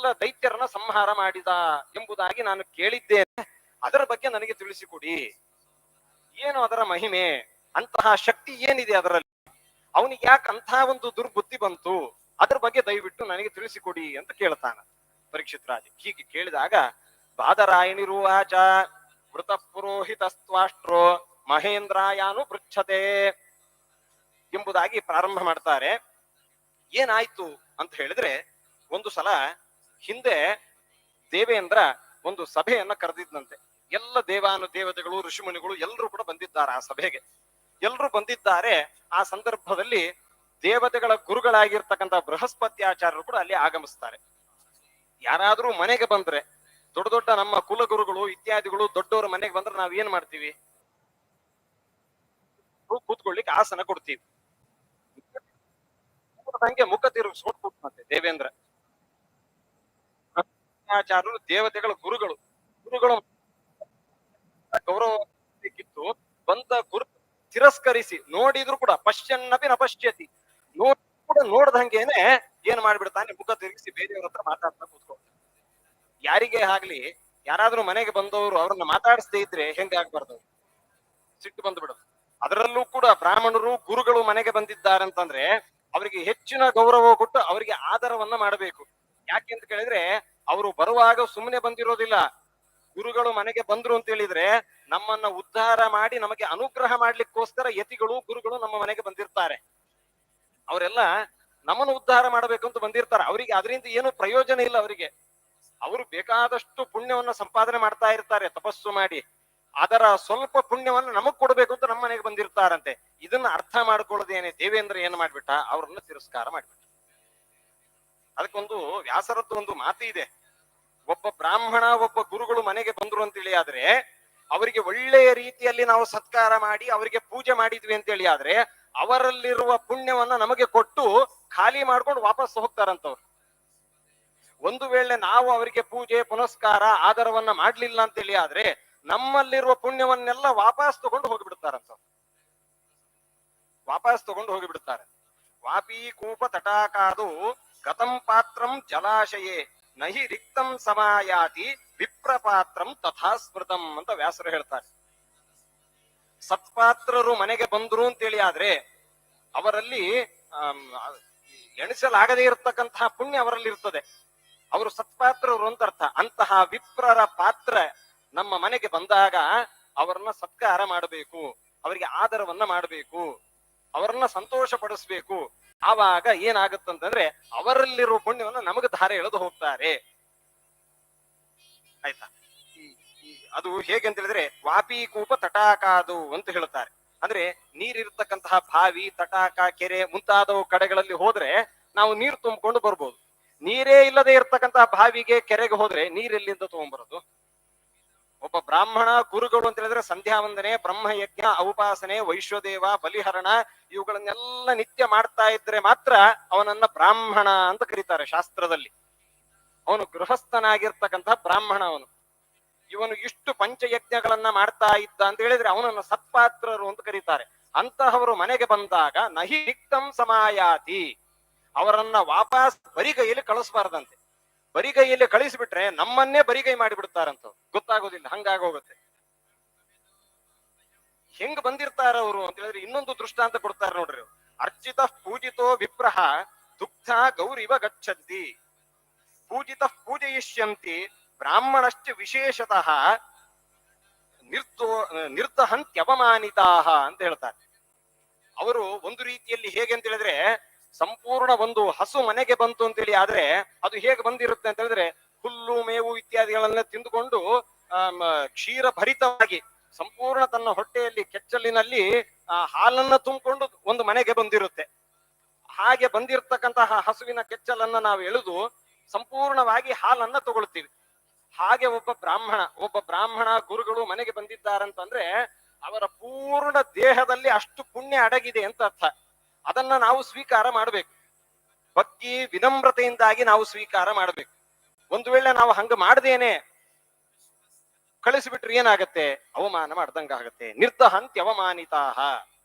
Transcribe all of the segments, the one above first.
ಎಲ್ಲ ದೈತ್ಯರನ್ನ ಸಂಹಾರ ಮಾಡಿದ ಎಂಬುದಾಗಿ ನಾನು ಕೇಳಿದ್ದೇನೆ. ಅದರ ಬಗ್ಗೆ ನನಗೆ ತಿಳಿಸಿಕೊಡಿ. ಏನು ಅದರ ಮಹಿಮೆ, ಅಂತಹ ಶಕ್ತಿ ಏನಿದೆ ಅದರಲ್ಲಿ, ಅವನಿಗೆ ಯಾಕೆ ಅಂತಹ ಒಂದು ದುರ್ಬುದ್ಧಿ ಬಂತು, ಅದ್ರ ಬಗ್ಗೆ ದಯವಿಟ್ಟು ನನಗೆ ತಿಳಿಸಿಕೊಡಿ ಅಂತ ಕೇಳ್ತಾನ ಪರೀಕ್ಷಿತ್ ರಾಜ. ಹೀಗೆ ಕೇಳಿದಾಗ ಬಾದರಾಯಣಿರುವಾಚ ವೃತ ಪುರೋಹಿತಸ್ತ್ವಾಷ್ಟ್ರೋ ಮಹೇಂದ್ರಾಯಾನು ಪೃಚ್ಛತೆ ಎಂಬುದಾಗಿ ಪ್ರಾರಂಭ ಮಾಡ್ತಾರೆ. ಏನಾಯ್ತು ಅಂತ ಹೇಳಿದ್ರೆ, ಒಂದು ಸಲ ಹಿಂದೆ ದೇವೇಂದ್ರ ಒಂದು ಸಭೆಯನ್ನ ಕರೆದಿದ್ದಂತೆ. ಎಲ್ಲ ದೇವಾನುದೇವತೆಗಳು ಋಷಿಮುನಿಗಳು ಎಲ್ಲರೂ ಕೂಡ ಬಂದಿದ್ದಾರೆ ಆ ಸಭೆಗೆ. ಎಲ್ಲರೂ ಬಂದಿದ್ದಾರೆ. ಆ ಸಂದರ್ಭದಲ್ಲಿ ದೇವತೆಗಳ ಗುರುಗಳಾಗಿರ್ತಕ್ಕಂಥ ಬೃಹಸ್ಪತ್ಯಾಚಾರ್ಯರು ಕೂಡ ಅಲ್ಲಿ ಆಗಮಿಸ್ತಾರೆ. ಯಾರಾದ್ರೂ ಮನೆಗೆ ಬಂದ್ರೆ, ದೊಡ್ಡ ದೊಡ್ಡ ನಮ್ಮ ಕುಲಗುರುಗಳು ಇತ್ಯಾದಿಗಳು ದೊಡ್ಡವರು ಮನೆಗೆ ಬಂದ್ರೆ ನಾವ್ ಏನ್ ಮಾಡ್ತೀವಿ? ಕೂತ್ಕೊಳ್ಳಿಕ್ಕೆ ಆಸನ ಕೊಡ್ತೀವಿ. ಹಂಗೆ ಮುಖ ತಿರುಗಿಸ್ಕೊಂಡು ಕೂತ್ಕೊಂತೆ ದೇವೇಂದ್ರ. ಆಚಾರ್ಯರು ದೇವತೆಗಳ ಗುರುಗಳು ಗೌರವ ಬೇಕಿತ್ತು. ಬಂದ ಗುರು ತಿರಸ್ಕರಿಸಿ ನೋಡಿದ್ರು ಕೂಡ ಪಶ್ಯನ್ನಪಿ ನಪಶ್ಯತಿ, ನೋಡಿ ಕೂಡ ನೋಡ್ದಂಗೆನೆ ಏನ್ ಮಾಡ್ಬಿಡ್ತಾನೆ, ಮುಖ ತಿರುಗಿಸಿ ಬೇರೆಯವ್ರ ಹತ್ರ ಮಾತಾಡ್ತಾ ಕೂತ್ಕೊಂಡು. ಯಾರಿಗೇ ಆಗ್ಲಿ, ಯಾರಾದ್ರೂ ಮನೆಗೆ ಬಂದವರು ಅವ್ರನ್ನ ಮಾತಾಡಿಸದೇ ಇದ್ರೆ ಹೆಂಗಾಗ್ಬಾರ್ದು, ಸಿಟ್ಟು ಬಂದ್ಬಿಡೋದು. ಅದರಲ್ಲೂ ಕೂಡ ಬ್ರಾಹ್ಮಣರು ಗುರುಗಳು ಮನೆಗೆ ಬಂದಿದ್ದಾರಂತಂದ್ರೆ ಅವರಿಗೆ ಹೆಚ್ಚಿನ ಗೌರವ ಕೊಟ್ಟು ಅವರಿಗೆ ಆದರವನ್ನ ಮಾಡಬೇಕು. ಯಾಕೆ ಅಂತ ಕೇಳಿದ್ರೆ, ಅವರು ಬರುವಾಗ ಸುಮ್ಮನೆ ಬಂದಿರೋದಿಲ್ಲ. ಗುರುಗಳು ಮನೆಗೆ ಬಂದ್ರು ಅಂತ ಹೇಳಿದ್ರೆ ನಮ್ಮನ್ನ ಉದ್ಧಾರ ಮಾಡಿ ನಮಗೆ ಅನುಗ್ರಹ ಮಾಡ್ಲಿಕ್ಕೋಸ್ಕರ ಯತಿಗಳು ಗುರುಗಳು ನಮ್ಮ ಮನೆಗೆ ಬಂದಿರ್ತಾರೆ. ಅವರೆಲ್ಲ ನಮ್ಮನ್ನು ಉದ್ಧಾರ ಮಾಡಬೇಕಂತ ಬಂದಿರ್ತಾರೆ. ಅವರಿಗೆ ಅದರಿಂದ ಏನು ಪ್ರಯೋಜನ ಇಲ್ಲ. ಅವರಿಗೆ ಅವರು ಬೇಕಾದಷ್ಟು ಪುಣ್ಯವನ್ನ ಸಂಪಾದನೆ ಮಾಡ್ತಾ ಇರ್ತಾರೆ ತಪಸ್ಸು ಮಾಡಿ. ಅದರ ಸ್ವಲ್ಪ ಪುಣ್ಯವನ್ನ ನಮಗ್ ಕೊಡ್ಬೇಕು ಅಂತ ನಮ್ಮ ಮನೆಗೆ ಬಂದಿರ್ತಾರಂತೆ. ಇದನ್ನ ಅರ್ಥ ಮಾಡ್ಕೊಳ್ಳೋದೇನೆ ದೇವೇಂದ್ರ ಏನ್ ಮಾಡ್ಬಿಟ್ಟ, ಅವ್ರನ್ನ ತಿರಸ್ಕಾರ ಮಾಡ್ಬಿಟ್ಟ. ಅದಕ್ಕೊಂದು ವ್ಯಾಸರದ್ದು ಒಂದು ಮಾತು ಇದೆ. ಒಬ್ಬ ಬ್ರಾಹ್ಮಣ ಒಬ್ಬ ಗುರುಗಳು ಮನೆಗೆ ಬಂದ್ರು ಅಂತೇಳಿ ಆದ್ರೆ ಅವರಿಗೆ ಒಳ್ಳೆಯ ರೀತಿಯಲ್ಲಿ ನಾವು ಸತ್ಕಾರ ಮಾಡಿ ಅವರಿಗೆ ಪೂಜೆ ಮಾಡಿದ್ವಿ ಅಂತೇಳಿ ಆದ್ರೆ ಅವರಲ್ಲಿರುವ ಪುಣ್ಯವನ್ನ ನಮಗೆ ಕೊಟ್ಟು ಖಾಲಿ ಮಾಡ್ಕೊಂಡು ವಾಪಸ್ ಹೋಗ್ತಾರಂತವ್ರು. ಒಂದು ವೇಳೆ ನಾವು ಅವರಿಗೆ ಪೂಜೆ ಪುನಸ್ಕಾರ ಆದರವನ್ನ ಮಾಡ್ಲಿಲ್ಲ ಅಂತೇಳಿ ಆದ್ರೆ ನಮ್ಮಲ್ಲಿರುವ ಪುಣ್ಯವನ್ನೆಲ್ಲ ವಾಪಸ್ ತಗೊಂಡು ಹೋಗಿಬಿಡ್ತಾರಂತ. ವಾಪಸ್ ತಗೊಂಡು ಹೋಗಿಬಿಡ್ತಾರೆ. ವಾಪಿ ಕೂಪ ತಟಾಕಾದು ಗತಂ ಪಾತ್ರಂ ಜಲಾಶಯೇ ನಹಿ ರಿಕ್ತಂ ಸಮಾಯಾತಿ ವಿಪ್ರಪಾತ್ರಂ ತಥಾ ಸ್ಮೃತಂ ಅಂತ ವ್ಯಾಸರು ಹೇಳ್ತಾರೆ. ಸತ್ಪಾತ್ರರು ಮನೆಗೆ ಬಂದ್ರು ಅಂತೇಳಿ ಆದ್ರೆ ಅವರಲ್ಲಿ ಎಣಿಸಲಾಗದೇ ಇರತಕ್ಕಂತಹ ಪುಣ್ಯ ಅವರಲ್ಲಿ ಇರ್ತದೆ. ಅವರು ಸತ್ಪಾತ್ರರು ಅಂತ ಅರ್ಥ. ಅಂತಹ ವಿಪ್ರರ ಪಾತ್ರ ನಮ್ಮ ಮನೆಗೆ ಬಂದಾಗ ಅವರನ್ನ ಸತ್ಕಾರ ಮಾಡಬೇಕು, ಅವರಿಗೆ ಆದರವನ್ನ ಮಾಡಬೇಕು, ಅವರನ್ನ ಸಂತೋಷ ಪಡಿಸ್ಬೇಕು. ಆವಾಗ ಏನಾಗುತ್ತಂತಂದ್ರೆ ಅವರಲ್ಲಿರುವ ಪುಣ್ಯವನ್ನ ನಮಗೆ ಧಾರೆ ಎಳೆದು ಹೋಗ್ತಾರೆ. ಆಯ್ತಾ? ಅದು ಹೇಗೆ ಅಂತ ಹೇಳಿದ್ರೆ ವಾಪಿ ಕೂಪ ತಟಾಕಾದು ಅಂತ ಹೇಳ್ತಾರೆ. ಅಂದ್ರೆ ನೀರಿರ್ತಕ್ಕಂತಹ ಬಾವಿ, ತಟಾಕ, ಕೆರೆ ಮುಂತಾದವು ಕಡೆಗಳಲ್ಲಿ ಹೋದ್ರೆ ನಾವು ನೀರು ತುಂಬಿಕೊಂಡು ಬರ್ಬೋದು. ನೀರೇ ಇಲ್ಲದೆ ಇರ್ತಕ್ಕಂತಹ ಬಾವಿಗೆ ಕೆರೆಗೆ ಹೋದ್ರೆ ನೀರೆಲ್ಲಿಂದ ತಗೊಂಡ್ಬರೋದು? ಒಬ್ಬ ಬ್ರಾಹ್ಮಣ ಗುರುಗಳು ಅಂತ ಹೇಳಿದ್ರೆ ಸಂಧ್ಯಾ ವಂದನೆ, ಬ್ರಹ್ಮಯಜ್ಞ, ಔಪಾಸನೆ, ವೈಶ್ವದೇವ, ಬಲಿಹರಣ ಇವುಗಳನ್ನೆಲ್ಲ ನಿತ್ಯ ಮಾಡ್ತಾ ಇದ್ರೆ ಮಾತ್ರ ಅವನನ್ನ ಬ್ರಾಹ್ಮಣ ಅಂತ ಕರೀತಾರೆ ಶಾಸ್ತ್ರದಲ್ಲಿ. ಅವನು ಗೃಹಸ್ಥನಾಗಿರ್ತಕ್ಕಂತಹ ಬ್ರಾಹ್ಮಣ. ಇವನು ಇಷ್ಟು ಪಂಚಯಜ್ಞಗಳನ್ನ ಮಾಡ್ತಾ ಇದ್ದ ಅಂತ ಹೇಳಿದ್ರೆ ಅವನನ್ನ ಸತ್ಪಾತ್ರರು ಅಂತ ಕರೀತಾರೆ. ಅಂತಹವರು ಮನೆಗೆ ಬಂದಾಗ ನಹಿ ರಿಕ್ತಂ ಸಮಾಯಾತಿ, ಅವರನ್ನ ವಾಪಸ್ ಬರಿಗೈಯಲ್ಲಿ ಕಳಿಸ್ಬಾರ್ದಂತೆ. ಬರಿಗೈಯಲ್ಲಿ ಕಳಿಸಿಬಿಟ್ರೆ ನಮ್ಮನ್ನೇ ಬರಿಗೈ ಮಾಡಿಬಿಡ್ತಾರಂತ, ಗೊತ್ತಾಗೋದಿಲ್ಲ, ಹಂಗಾಗೋಗುತ್ತೆ. ಹೆಂಗ್ ಬಂದಿರ್ತಾರ ಅವರು ಅಂತ ಹೇಳಿದ್ರೆ ಇನ್ನೊಂದು ದೃಷ್ಟಾಂತ ಕೊಡ್ತಾರೆ ನೋಡ್ರಿ. ಅರ್ಚಿತ ಪೂಜಿತೋ ವಿಪ್ರಹ ದುಗ್ಧ ಗೌರಿವ ಗಚ್ಚಂತಿ, ಪೂಜಿತ ಪೂಜಯಿಷ್ಯಂತಿ ಬ್ರಾಹ್ಮಣಶ್ಚ ವಿಶೇಷತಃ ನಿರ್ದಹಂತ್ಯವಮಾನಿತಾಹ ಅಂತ ಹೇಳ್ತಾರೆ. ಅವರು ಒಂದು ರೀತಿಯಲ್ಲಿ ಹೇಗೆ ಅಂತ ಹೇಳಿದ್ರೆ, ಸಂಪೂರ್ಣ ಒಂದು ಹಸು ಮನೆಗೆ ಬಂತು ಅಂತೇಳಿ ಆದ್ರೆ ಅದು ಹೇಗೆ ಬಂದಿರುತ್ತೆ ಅಂತ ಹೇಳಿದ್ರೆ ಹುಲ್ಲು ಮೇವು ಇತ್ಯಾದಿಗಳನ್ನ ತಿಂದುಕೊಂಡು ಕ್ಷೀರ ಭರಿತವಾಗಿ ಸಂಪೂರ್ಣ ತನ್ನ ಹೊಟ್ಟೆಯಲ್ಲಿ ಕೆಚ್ಚಲಿನಲ್ಲಿ ಹಾಲನ್ನ ತುಂಬಿಕೊಂಡು ಒಂದು ಮನೆಗೆ ಬಂದಿರುತ್ತೆ. ಹಾಗೆ ಬಂದಿರತಕ್ಕಂತಹ ಹಸುವಿನ ಕೆಚ್ಚಲನ್ನ ನಾವು ಎಳೆದು ಸಂಪೂರ್ಣವಾಗಿ ಹಾಲನ್ನ ತಗೊಳ್ತೀವಿ. ಹಾಗೆ ಒಬ್ಬ ಬ್ರಾಹ್ಮಣ ಗುರುಗಳು ಮನೆಗೆ ಬಂದಿದ್ದಾರಂತಂದ್ರೆ ಅವರ ಪೂರ್ಣ ದೇಹದಲ್ಲಿ ಅಷ್ಟು ಪುಣ್ಯ ಅಡಗಿದೆ ಅಂತ ಅರ್ಥ. ಅದನ್ನ ನಾವು ಸ್ವೀಕಾರ ಮಾಡಬೇಕು. ಭಕ್ತಿ ವಿನಮ್ರತೆಯಿಂದಾಗಿ ನಾವು ಸ್ವೀಕಾರ ಮಾಡಬೇಕು. ಒಂದು ವೇಳೆ ನಾವು ಹಂಗ ಮಾಡದೇನೆ ಕಳಿಸಿಬಿಟ್ರೆ ಏನಾಗತ್ತೆ? ಅವಮಾನ ಮಾಡ್ದಂಗಾಗತ್ತೆ. ನಿರ್ದಹಂತ್ಯವಮಾನಿತಾಹ.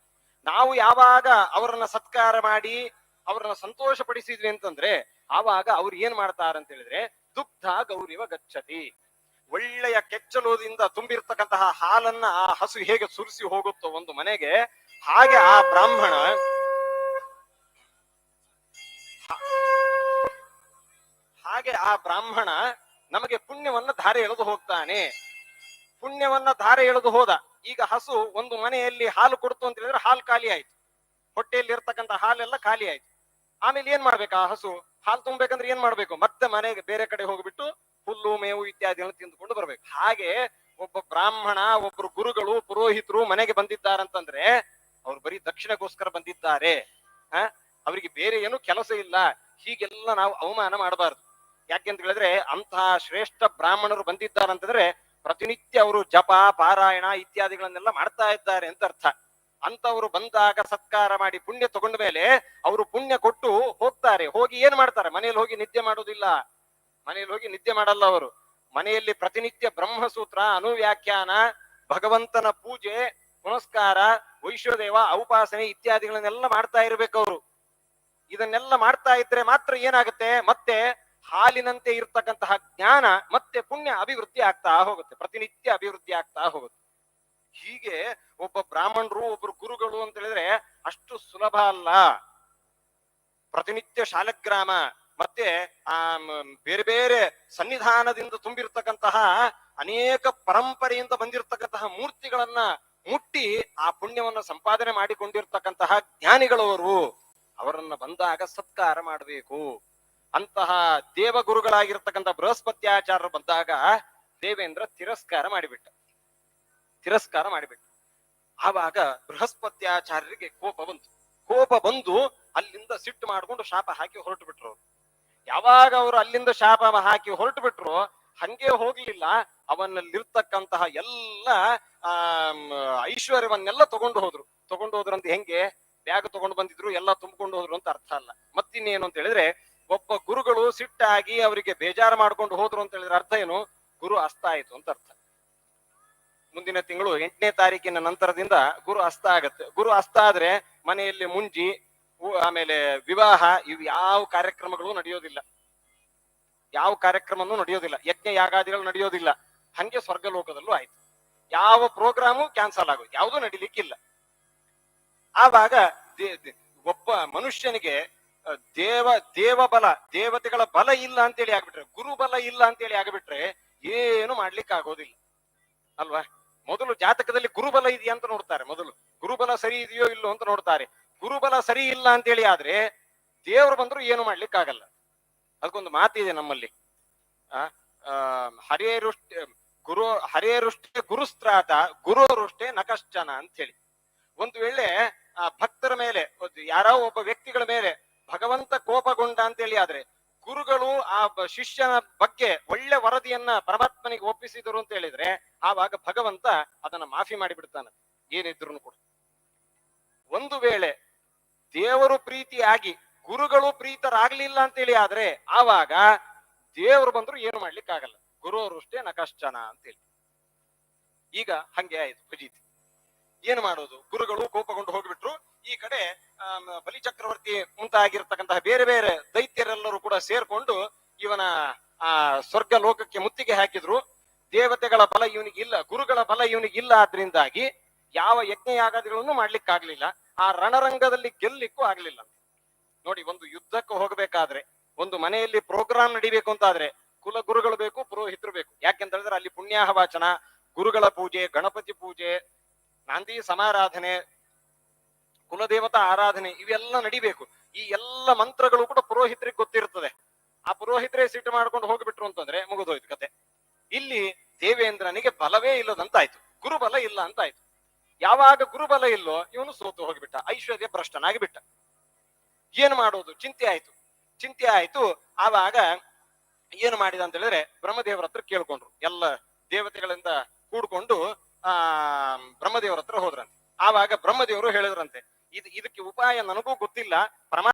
ನಾವು ಯಾವಾಗ ಅವರನ್ನ ಸತ್ಕಾರ ಮಾಡಿ ಅವರನ್ನ ಸಂತೋಷ ಪಡಿಸಿದ್ವಿ ಅಂತಂದ್ರೆ ಆವಾಗ ಅವ್ರು ಏನ್ ಮಾಡ್ತಾರಂತ ಹೇಳಿದ್ರೆ ದುಗ್ಧ ಗೌರಿವ ಗಚ್ಚತಿ. ಒಳ್ಳೆಯ ಕೆಚ್ಚಲುದಿಂದ ತುಂಬಿರ್ತಕ್ಕಂತಹ ಹಾಲನ್ನ ಆ ಹಸು ಹೇಗೆ ಸುರಿಸಿ ಹೋಗುತ್ತೋ ಒಂದು ಮನೆಗೆ, ಹಾಗೆ ಆ ಬ್ರಾಹ್ಮಣ ನಮಗೆ ಪುಣ್ಯವನ್ನ ಧಾರೆ ಎಳೆದು ಹೋಗ್ತಾನೆ. ಪುಣ್ಯವನ್ನ ಧಾರೆ ಎಳೆದು ಹೋದ. ಈಗ ಹಸು ಒಂದು ಮನೆಯಲ್ಲಿ ಹಾಲು ಕೊಡ್ತು ಅಂತ ಹೇಳಿದ್ರೆ ಹಾಲು ಖಾಲಿ ಆಯ್ತು, ಹೊಟ್ಟೆಯಲ್ಲಿ ಇರ್ತಕ್ಕಂಥ ಹಾಲೆಲ್ಲ ಖಾಲಿ ಆಯ್ತು. ಆಮೇಲೆ ಏನ್ ಮಾಡ್ಬೇಕು? ಆ ಹಸು ಹಾಲು ತುಂಬಬೇಕಂದ್ರೆ ಏನ್ ಮಾಡ್ಬೇಕು? ಮತ್ತೆ ಮನೆಗೆ ಬೇರೆ ಕಡೆ ಹೋಗ್ಬಿಟ್ಟು ಹುಲ್ಲು ಮೇವು ಇತ್ಯಾದಿಗಳನ್ನು ತಿಂದುಕೊಂಡು ಬರ್ಬೇಕು. ಹಾಗೆ ಒಬ್ಬ ಬ್ರಾಹ್ಮಣ, ಒಬ್ರು ಗುರುಗಳು, ಪುರೋಹಿತರು ಮನೆಗೆ ಬಂದಿದ್ದಾರಂತಂದ್ರೆ ಅವ್ರು ಬರೀ ದಕ್ಷಿಣಗೋಸ್ಕರ ಬಂದಿದ್ದಾರೆ, ಅವರಿಗೆ ಬೇರೆ ಏನು ಕೆಲಸ ಇಲ್ಲ. ಹೀಗೆಲ್ಲ ನಾವು ಅವಮಾನ ಮಾಡಬಾರ್ದು. ಯಾಕೆಂತ ಹೇಳಿದ್ರೆ ಅಂತಹ ಶ್ರೇಷ್ಠ ಬ್ರಾಹ್ಮಣರು ಬಂದಿದ್ದಾರಂತಂದ್ರೆ ಪ್ರತಿನಿತ್ಯ ಅವರು ಜಪ ಪಾರಾಯಣ ಇತ್ಯಾದಿಗಳನ್ನೆಲ್ಲ ಮಾಡ್ತಾ ಇದ್ದಾರೆ ಅಂತ ಅರ್ಥ. ಅಂತವರು ಬಂದಾಗ ಸತ್ಕಾರ ಮಾಡಿ ಪುಣ್ಯ ತಗೊಂಡ ಮೇಲೆ ಅವರು ಪುಣ್ಯ ಕೊಟ್ಟು ಹೋಗ್ತಾರೆ. ಹೋಗಿ ಏನ್ ಮಾಡ್ತಾರೆ? ಮನೆಯಲ್ಲಿ ಹೋಗಿ ನಿದ್ದೆ ಮಾಡೋದಿಲ್ಲ. ಮನೆಯಲ್ಲಿ ಹೋಗಿ ನಿದ್ದೆ ಮಾಡಲ್ಲ ಅವರು. ಮನೆಯಲ್ಲಿ ಪ್ರತಿನಿತ್ಯ ಬ್ರಹ್ಮಸೂತ್ರ, ಅನುವ್ಯಾಖ್ಯಾನ, ಭಗವಂತನ ಪೂಜೆ ಪುನಸ್ಕಾರ, ವೈಶ್ವದೇವ ಔಪಾಸನೆ ಇತ್ಯಾದಿಗಳನ್ನೆಲ್ಲ ಮಾಡ್ತಾ ಇರ್ಬೇಕು ಅವರು. ಇದನ್ನೆಲ್ಲ ಮಾಡ್ತಾ ಇದ್ರೆ ಮಾತ್ರ ಏನಾಗುತ್ತೆ? ಮತ್ತೆ ಹಾಲಿನಂತೆ ಇರ್ತಕ್ಕಂತಹ ಜ್ಞಾನ ಮತ್ತೆ ಪುಣ್ಯ ಅಭಿವೃದ್ಧಿ ಆಗ್ತಾ ಹೋಗುತ್ತೆ, ಪ್ರತಿನಿತ್ಯ ಅಭಿವೃದ್ಧಿ ಆಗ್ತಾ ಹೋಗುತ್ತೆ. ಹೀಗೆ ಒಬ್ಬ ಬ್ರಾಹ್ಮಣರು, ಒಬ್ರು ಗುರುಗಳು ಅಂತ ಹೇಳಿದ್ರೆ ಅಷ್ಟು ಸುಲಭ ಅಲ್ಲ. ಪ್ರತಿನಿತ್ಯ ಶಾಲಗ್ರಾಮ ಮತ್ತೆ ಬೇರೆ ಬೇರೆ ಸನ್ನಿಧಾನದಿಂದ ತುಂಬಿರ್ತಕ್ಕಂತಹ ಅನೇಕ ಪರಂಪರೆಯಿಂದ ಬಂದಿರತಕ್ಕಂತಹ ಮೂರ್ತಿಗಳನ್ನ ಮುಟ್ಟಿ ಆ ಪುಣ್ಯವನ್ನ ಸಂಪಾದನೆ ಮಾಡಿಕೊಂಡಿರ್ತಕ್ಕಂತಹ ಜ್ಞಾನಿಗಳವರು. ಅವರನ್ನ ಬಂದಾಗ ಸತ್ಕಾರ ಮಾಡಬೇಕು. ಅಂತಹ ದೇವಗುರುಗಳಾಗಿರ್ತಕ್ಕಂಥ ಬೃಹಸ್ಪತ್ಯಾಚಾರ್ಯರು ಬಂದಾಗ ದೇವೇಂದ್ರ ತಿರಸ್ಕಾರ ಮಾಡಿಬಿಟ್ಟ. ಆವಾಗ ಬೃಹಸ್ಪತ್ಯಾಚಾರ್ಯರಿಗೆ ಕೋಪ ಬಂದು ಅಲ್ಲಿಂದ ಸಿಟ್ಟು ಮಾಡ್ಕೊಂಡು ಶಾಪ ಹಾಕಿ ಹೊರಟು ಬಿಟ್ರು ಅವರು. ಯಾವಾಗ ಅವರು ಅಲ್ಲಿಂದ ಶಾಪ ಹಾಕಿ ಹೊರಟು ಬಿಟ್ರು, ಹಂಗೆ ಹೋಗ್ಲಿಲ್ಲ, ಅವನಲ್ಲಿರ್ತಕ್ಕಂತಹ ಎಲ್ಲ ಐಶ್ವರ್ಯವನ್ನೆಲ್ಲ ತಗೊಂಡು ಹೋದ್ರು ಅಂತ ಹೆಂಗೆ ಬ್ಯಾಗ್ ತಗೊಂಡು ಬಂದಿದ್ರು ಎಲ್ಲ ತುಂಬಿಕೊಂಡು ಹೋದ್ರು ಅಂತ ಅರ್ಥ ಅಲ್ಲ. ಮತ್ತಿನ್ನೇನು ಅಂತ ಹೇಳಿದ್ರೆ, ಒಬ್ಬ ಗುರುಗಳು ಸಿಟ್ಟಾಗಿ ಅವರಿಗೆ ಬೇಜಾರು ಮಾಡ್ಕೊಂಡು ಹೋದ್ರು ಅಂತ ಹೇಳಿದ್ರೆ ಅರ್ಥ ಏನು? ಗುರು ಅಸ್ತ ಆಯ್ತು ಅಂತ ಅರ್ಥ. ಮುಂದಿನ ತಿಂಗಳು 8ನೇ ತಾರೀಕಿನ ನಂತರದಿಂದ ಗುರು ಅಸ್ತ ಆಗತ್ತೆ. ಗುರು ಅಸ್ತ ಆದ್ರೆ ಮನೆಯಲ್ಲಿ ಮುಂಜಿ, ಆಮೇಲೆ ವಿವಾಹ, ಇವು ಯಾವ ಕಾರ್ಯಕ್ರಮಗಳು ನಡೆಯೋದಿಲ್ಲ, ಯಜ್ಞ ಯಾಗಾದಿಗಳು ನಡೆಯೋದಿಲ್ಲ. ಹಂಗೆ ಸ್ವರ್ಗಲೋಕದಲ್ಲೂ ಆಯ್ತು. ಯಾವ ಪ್ರೋಗ್ರಾಮು ಕ್ಯಾನ್ಸಲ್ ಆಗೋದು, ಯಾವುದೂ ನಡಿಲಿಕ್ಕಿಲ್ಲ. ಆವಾಗ ಒಬ್ಬ ಮನುಷ್ಯನಿಗೆ ದೇವಬಲ, ದೇವತೆಗಳ ಬಲ ಇಲ್ಲ ಅಂತೇಳಿ ಆಗ್ಬಿಟ್ರೆ, ಗುರುಬಲ ಇಲ್ಲ ಅಂತೇಳಿ ಆಗ್ಬಿಟ್ರೆ ಏನು ಮಾಡ್ಲಿಕ್ಕೆ ಆಗೋದಿಲ್ಲ ಅಲ್ವಾ? ಮೊದಲು ಜಾತಕದಲ್ಲಿ ಗುರುಬಲ ಇದೆಯಾ ಅಂತ ನೋಡ್ತಾರೆ. ಮೊದಲು ಗುರುಬಲ ಸರಿ ಇದೆಯೋ ಇಲ್ಲೋ ಅಂತ ನೋಡ್ತಾರೆ. ಗುರುಬಲ ಸರಿ ಇಲ್ಲ ಅಂತೇಳಿ ಆದ್ರೆ ದೇವರು ಬಂದ್ರು ಏನು ಮಾಡ್ಲಿಕ್ಕೆ ಆಗಲ್ಲ. ಅದಕ್ಕೊಂದು ಮಾತಿದೆ ನಮ್ಮಲ್ಲಿ, ಹರೇರುಷ್ಟೇ ಗುರುಸ್ತ್ರಾತ ಗುರುರುಷ್ಟೇ ನಕಶ್ಚನ ಅಂತ ಹೇಳಿ. ಒಂದು ವೇಳೆ ಭಕ್ತರ ಮೇಲೆ, ಯಾರೋ ಒಬ್ಬ ವ್ಯಕ್ತಿಗಳ ಮೇಲೆ ಭಗವಂತ ಕೋಪಗೊಂಡ ಅಂತೇಳಿ ಆದ್ರೆ, ಗುರುಗಳು ಆ ಶಿಷ್ಯನ ಬಗ್ಗೆ ಒಳ್ಳೆ ವರದಿಯನ್ನ ಪರಮಾತ್ಮನಿಗೆ ಒಪ್ಪಿಸಿದರು ಅಂತ ಹೇಳಿದ್ರೆ ಆವಾಗ ಭಗವಂತ ಅದನ್ನ ಮಾಫಿ ಮಾಡಿಬಿಡ್ತಾನೆ ಏನಿದ್ರು ಕೂಡ. ಒಂದು ವೇಳೆ ದೇವರು ಪ್ರೀತಿಯಾಗಿ ಗುರುಗಳು ಪ್ರೀತರಾಗ್ಲಿಲ್ಲ ಅಂತೇಳಿ ಆದ್ರೆ ಆವಾಗ ದೇವರು ಬಂದ್ರು ಏನು ಮಾಡ್ಲಿಕ್ಕೆ ಆಗಲ್ಲ. ಗುರುವರುಷ್ಟೇ ನಕಶ್ಚನ ಅಂತೇಳಿ. ಈಗ ಹಂಗೆ ಆಯ್ತು ಫಜೀತಿ. ಏನು ಮಾಡೋದು? ಗುರುಗಳು ಕೋಪಗೊಂಡು ಹೋಗ್ಬಿಟ್ರು. ಈ ಕಡೆ ಬಲಿಚಕ್ರವರ್ತಿ ಮುಂತಾಗಿರ್ತಕ್ಕಂತಹ ಬೇರೆ ಬೇರೆ ದೈತ್ಯರೆಲ್ಲರೂ ಕೂಡ ಸೇರ್ಕೊಂಡು ಇವನ ಸ್ವರ್ಗ ಲೋಕಕ್ಕೆ ಮುತ್ತಿಗೆ ಹಾಕಿದ್ರು. ದೇವತೆಗಳ ಬಲ ಇವನಿಗಿಲ್ಲ, ಗುರುಗಳ ಬಲ ಇವನಿಗಿಲ್ಲ. ಆದ್ರಿಂದಾಗಿ ಯಾವ ಯಜ್ಞ ಯಾಗಾದಿಗಳನ್ನು ಮಾಡ್ಲಿಕ್ಕಾಗ್ಲಿಲ್ಲ. ಆ ರಣರಂಗದಲ್ಲಿ ಗೆಲ್ಲಿಕ್ಕೂ ಆಗ್ಲಿಲ್ಲ. ನೋಡಿ, ಒಂದು ಯುದ್ಧಕ್ಕೆ ಹೋಗ್ಬೇಕಾದ್ರೆ, ಒಂದು ಮನೆಯಲ್ಲಿ ಪ್ರೋಗ್ರಾಮ್ ನಡಿಬೇಕು ಅಂತಾದ್ರೆ ಕುಲ ಗುರುಗಳು ಬೇಕು, ಪುರೋಹಿತರು ಬೇಕು. ಯಾಕೆಂತ ಹೇಳಿದ್ರೆ ಅಲ್ಲಿ ಪುಣ್ಯಾಹ ವಾಚನ, ಗುರುಗಳ ಪೂಜೆ, ಗಣಪತಿ ಪೂಜೆ, ನಾಂದಿ ಸಮಾರಾಧನೆ, ಕುಲದೇವತಾ ಆರಾಧನೆ ಇವೆಲ್ಲ ನಡಿಬೇಕು. ಈ ಎಲ್ಲ ಮಂತ್ರಗಳು ಕೂಡ ಪುರೋಹಿತರಿಗೆ ಗೊತ್ತಿರ್ತದೆ. ಆ ಪುರೋಹಿತರೇ ಸಿಟ್ಟು ಮಾಡ್ಕೊಂಡು ಹೋಗ್ಬಿಟ್ರು ಅಂತಂದ್ರೆ ಮುಗಿದೋಯ್ತು ಕತೆ. ಇಲ್ಲಿ ದೇವೇಂದ್ರನಿಗೆ ಬಲವೇ ಇಲ್ಲದಂತಾಯ್ತು, ಗುರುಬಲ ಇಲ್ಲ ಅಂತಾಯ್ತು. ಯಾವಾಗ ಗುರುಬಲ ಇಲ್ಲೋ ಇವನು ಸೋತು ಹೋಗಿಬಿಟ್ಟ, ಐಶ್ವರ್ಯ ಭ್ರಷ್ಟನಾಗಿ ಬಿಟ್ಟ. ಏನು ಮಾಡೋದು? ಚಿಂತೆ ಆಯ್ತು. ಆವಾಗ ಏನು ಮಾಡಿದ ಅಂತ ಹೇಳಿದ್ರೆ ಬ್ರಹ್ಮದೇವರ ಹತ್ರ ಕೇಳ್ಕೊಂಡ್ರು. ಎಲ್ಲ ದೇವತೆಗಳಿಂದ ಕೂಡ್ಕೊಂಡು ಬ್ರಹ್ಮದೇವರ ಹತ್ರ ಹೋದ್ರಂತೆ. ಆವಾಗ ಬ್ರಹ್ಮದೇವರು ಹೇಳಿದ್ರಂತೆ, ಇದಕ್ಕೆ ಉಪಾಯ ನನಗೂ ಗೊತ್ತಿಲ್ಲ,